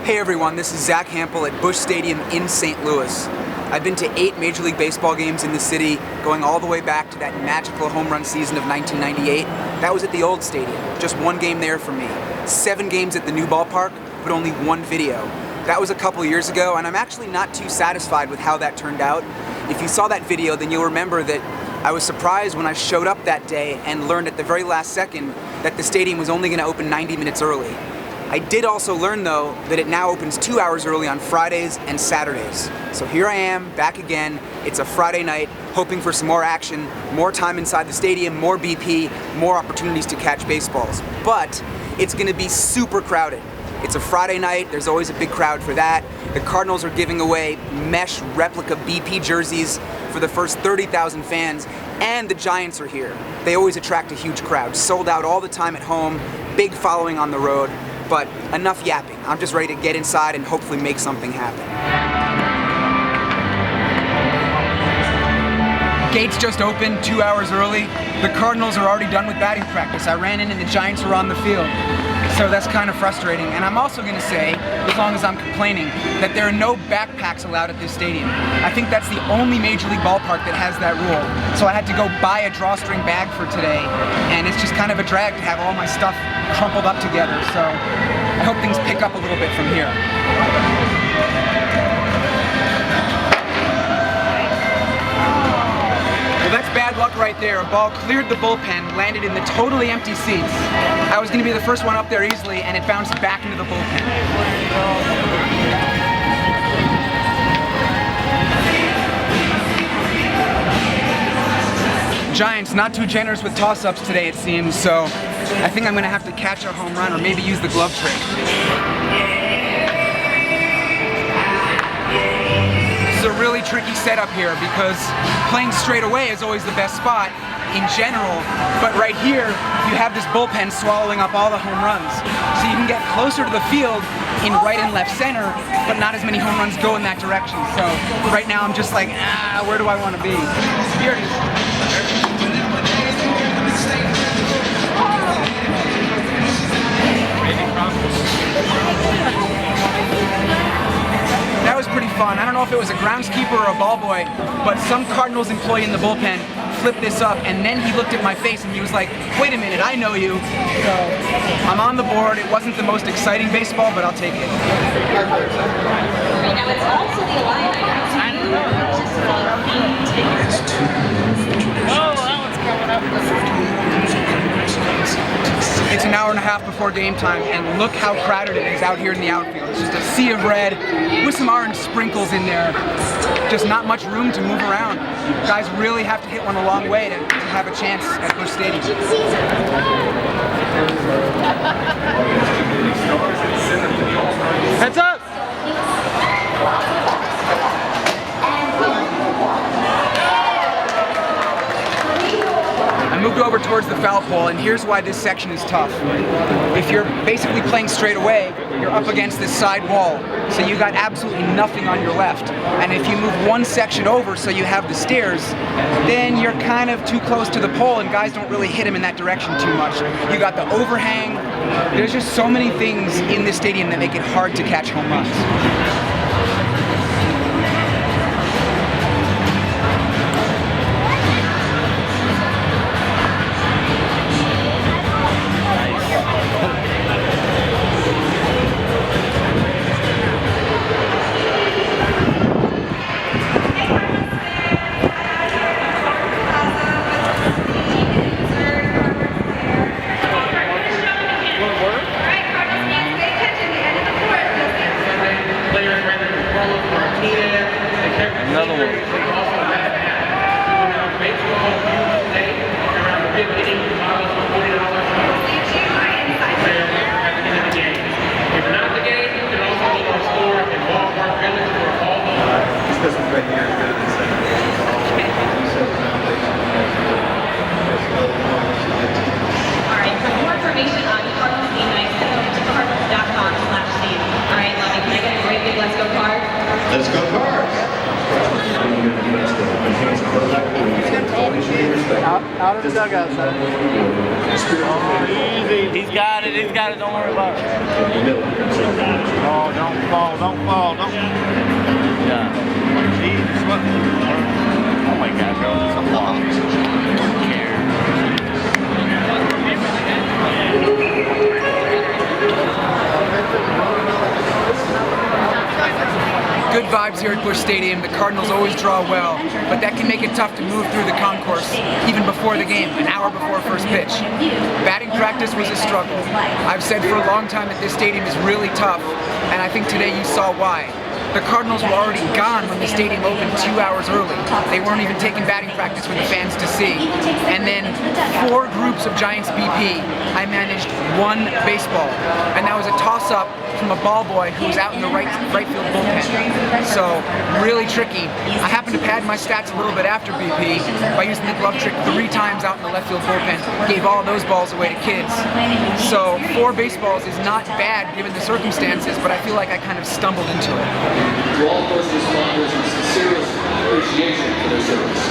Hey everyone, this is Zack Hample at Busch Stadium in St. Louis. I've been to 8 Major League Baseball games in the city, going all the way back to that magical home run season of 1998. That was at the old stadium, just one game there for me. 7 games at the new ballpark, but only 1 video. That was a couple years ago, and I'm actually not too satisfied with how that turned out. If you saw that video, then you'll remember that I was surprised when I showed up that day and learned at the very last second that the stadium was only going to open 90 minutes early. I did also learn, though, that it now opens 2 hours early on Fridays and Saturdays. So here I am, back again. It's a Friday night, hoping for some more action, more time inside the stadium, more BP, more opportunities to catch baseballs. But it's going to be super crowded. It's a Friday night, there's always a big crowd for that. The Cardinals are giving away mesh replica BP jerseys for the first 30,000 fans, and the Giants are here. They always attract a huge crowd, sold out all the time at home, big following on the road. But enough yapping. I'm just ready to get inside and hopefully make something happen. Gates just opened 2 hours early. The Cardinals are already done with batting practice. I ran in and the Giants are on the field. So that's kind of frustrating. And I'm also going to say, as long as I'm complaining, that there are no backpacks allowed at this stadium. I think that's the only Major League ballpark that has that rule. So I had to go buy a drawstring bag for today, and it's just kind of a drag to have all my stuff crumpled up together. So I hope things pick up a little bit from here. Well, that's bad luck right there. A ball cleared the bullpen, landed in the totally empty seats. I was going to be the first one up there easily, and it bounced back into the bullpen. Giants not too generous with toss-ups today, it seems, so I think I'm going to have to catch a home run or maybe use the glove trick. This is a really tricky setup here because playing straight away is always the best spot in general, but right here you have this bullpen swallowing up all the home runs. So you can get closer to the field in right and left center, but not as many home runs go in that direction. So right now I'm just like, where do I want to be? Here it is. That was pretty fun. I don't know if it was a groundskeeper or a ball boy, but some Cardinals employee in the bullpen flipped this up, and then he looked at my face and he was like, wait a minute, I know you. So I'm on the board. It wasn't the most exciting baseball, but I'll take it. Now it's also the Illini. It's an hour and a half before game time, and look how crowded it is out here in the outfield. It's just a sea of red with some orange sprinkles in there. Just not much room to move around. Guys really have to hit one a long way to have a chance at Busch Stadium. Heads up! I moved over towards the foul pole, and here's why this section is tough. If you're basically playing straight away, you're up against this side wall, so you got absolutely nothing on your left. And if you move one section over so you have the stairs, then you're kind of too close to the pole and guys don't really hit him in that direction too much. You got the overhang. There's just so many things in this stadium that make it hard to catch home runs. Another one. Alright, for more information on Cardinals game night, head over to cardinals.com/stadium. Alright, Lovey, can I get a great big let's go card? Let's go Cards! Out of the dugout, son. Easy. He's got it, don't worry about it. Oh, don't. good vibes here at Busch Stadium. The Cardinals always draw well, but that can make it tough to move through the concourse even before the game, an hour before first pitch. Batting practice was a struggle. I've said for a long time that this stadium is really tough, and I think today you saw why. The Cardinals were already gone when the stadium opened 2 hours early. They weren't even taking batting practice for the fans to see. And then 4 groups of Giants BP, I managed 1 baseball. And that was a toss-up from a ball boy who was out in the right field bullpen. So, really tricky. I happened to pad my stats a little bit after BP by using the glove trick 3 times out in the left field bullpen. Gave all those balls away to kids. So, 4 baseballs is not bad given the circumstances, but I feel like I kind of stumbled into it. To all first responders, we sincerest appreciation for their service.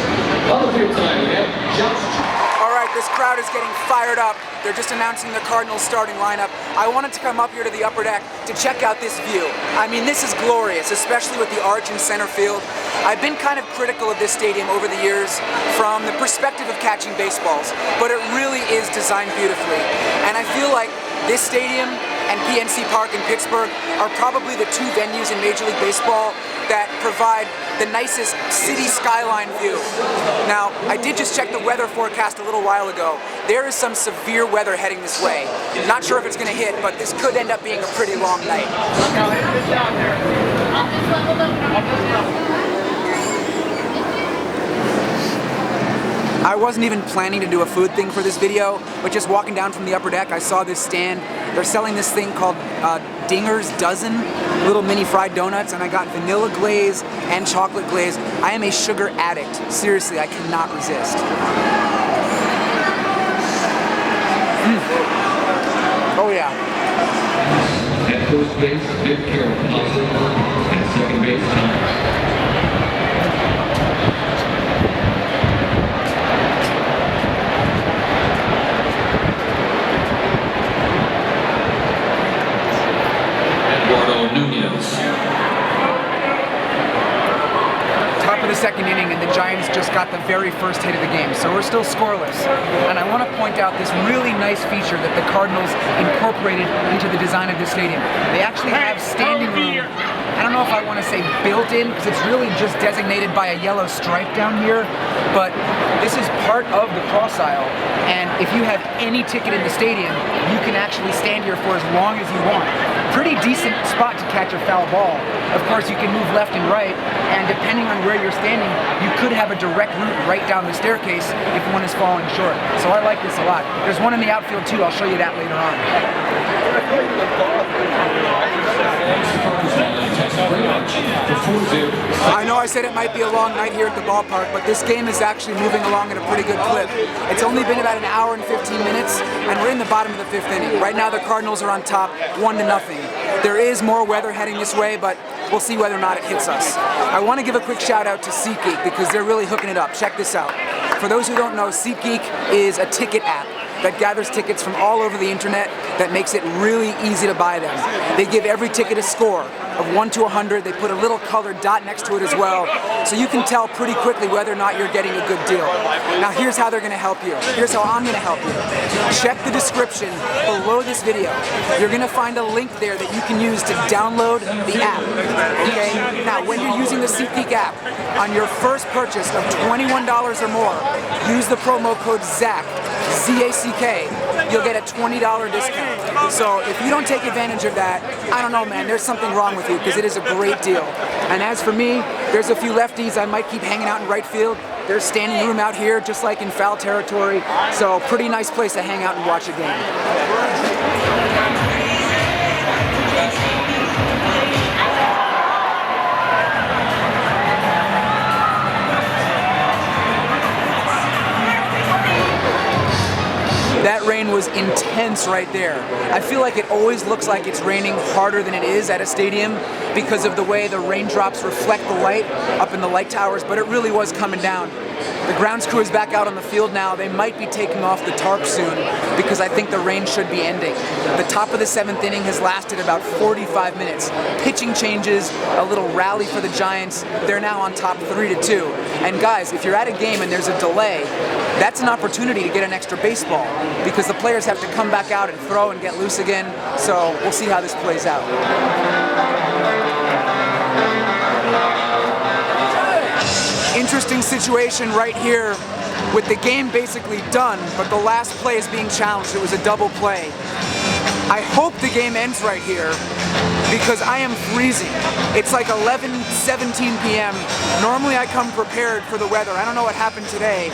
On the field tonight, we have Josh. All right, this crowd is getting fired up. They're just announcing the Cardinals starting lineup. I wanted to come up here to the upper deck to check out this view. I mean, this is glorious, especially with the arch in center field. I've been kind of critical of this stadium over the years from the perspective of catching baseballs, but it really is designed beautifully. And I feel like this stadium and PNC Park in Pittsburgh are probably the 2 venues in Major League Baseball that provide the nicest city skyline view. Now, I did just check the weather forecast a little while ago. There is some severe weather heading this way. Not sure if it's going to hit, but this could end up being a pretty long night. I wasn't even planning to do a food thing for this video, but just walking down from the upper deck, I saw this stand. They're selling this thing called Dinger's Dozen, little mini fried donuts, and I got vanilla glaze and chocolate glaze. I am a sugar addict. Seriously, I cannot resist. Oh yeah. At first base, Big Carroll, positive. At second base, Tom. Top of the second inning, and the Giants just got the very first hit of the game, so we're still scoreless. And I want to point out this really nice feature that the Cardinals incorporated into the design of this stadium. They actually have standing room. I don't know if I want to say built in, because it's really just designated by a yellow stripe down here, but this is part of the cross aisle, and if you have any ticket in the stadium, you can actually stand here for as long as you want. Pretty decent spot to catch a foul ball. Of course, you can move left and right, and depending on where you're standing, you could have a direct route right down the staircase if one is falling short. So I like this a lot. There's one in the outfield too, I'll show you that later on. I know I said it might be a long night here at the ballpark, but this game is actually moving along at a pretty good clip. It's only been about an hour and 15 minutes, and we're in the bottom of the 5th inning. Right now the Cardinals are on top, 1-0. There is more weather heading this way, but we'll see whether or not it hits us. I want to give a quick shout out to SeatGeek because they're really hooking it up. Check this out. For those who don't know, SeatGeek is a ticket app that gathers tickets from all over the internet that makes it really easy to buy them. They give every ticket a score of 1 to 100. They put a little colored dot next to it as well, so you can tell pretty quickly whether or not you're getting a good deal. Now here's how they're gonna help you. Here's how I'm gonna help you. Check the description below this video. You're gonna find a link there that you can use to download the app, okay? Now when you're using the SeatGeek app, on your first purchase of $21 or more, use the promo code Zack, Z-A-C-K, you'll get a $20 discount. So if you don't take advantage of that, I don't know, man, there's something wrong with you because it is a great deal. And as for me, there's a few lefties I might keep hanging out in right field. There's standing room out here just like in foul territory, so pretty nice place to hang out and watch a game. That rain was intense right there. I feel like it always looks like it's raining harder than it is at a stadium because of the way the raindrops reflect the light up in the light towers, but it really was coming down. The grounds crew is back out on the field now. They might be taking off the tarp soon because I think the rain should be ending. The top of the 7th inning has lasted about 45 minutes. Pitching changes, a little rally for the Giants. They're now on top 3-2. And guys, if you're at a game and there's a delay, that's an opportunity to get an extra baseball because the players have to come back out and throw and get loose again. So we'll see how this plays out. Interesting situation right here with the game basically done, but the last play is being challenged. It was a double play. I hope the game ends right here because I am freezing. It's like 11:17 p.m. Normally I come prepared for the weather. I don't know what happened today.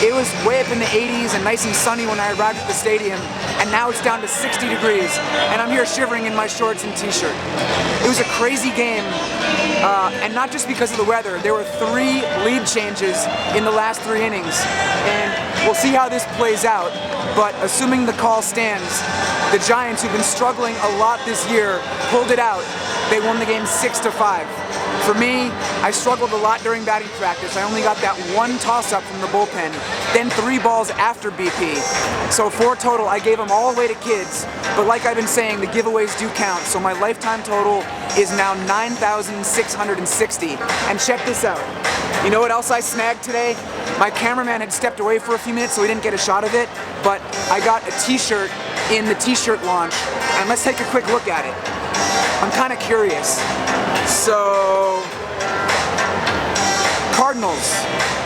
It was way up in the 80s and nice and sunny when I arrived at the stadium, and now it's down to 60 degrees, and I'm here shivering in my shorts and t-shirt. It was a crazy game, and not just because of the weather. There were 3 lead changes in the last 3 innings, and we'll see how this plays out, but assuming the call stands, the Giants, who've been struggling a lot this year, pulled it out. They won the game 6-5. For me, I struggled a lot during batting practice. I only got that 1 toss-up from the bullpen, then 3 balls after BP. So 4 total, I gave them all away to kids. But like I've been saying, the giveaways do count. So my lifetime total is now 9,660. And check this out. You know what else I snagged today? My cameraman had stepped away for a few minutes, so we didn't get a shot of it. But I got a t-shirt in the t-shirt launch. And let's take a quick look at it. I'm kind of curious. So, Cardinals,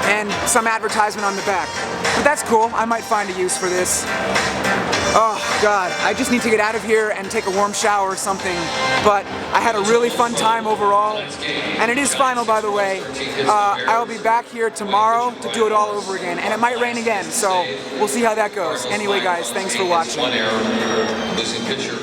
and some advertisement on the back. But that's cool, I might find a use for this. Oh God, I just need to get out of here and take a warm shower or something. But I had a really fun time overall, and it is final, by the way. I will be back here tomorrow to do it all over again, and it might rain again, so we'll see how that goes. Anyway guys, thanks for watching. One error, losing pitcher.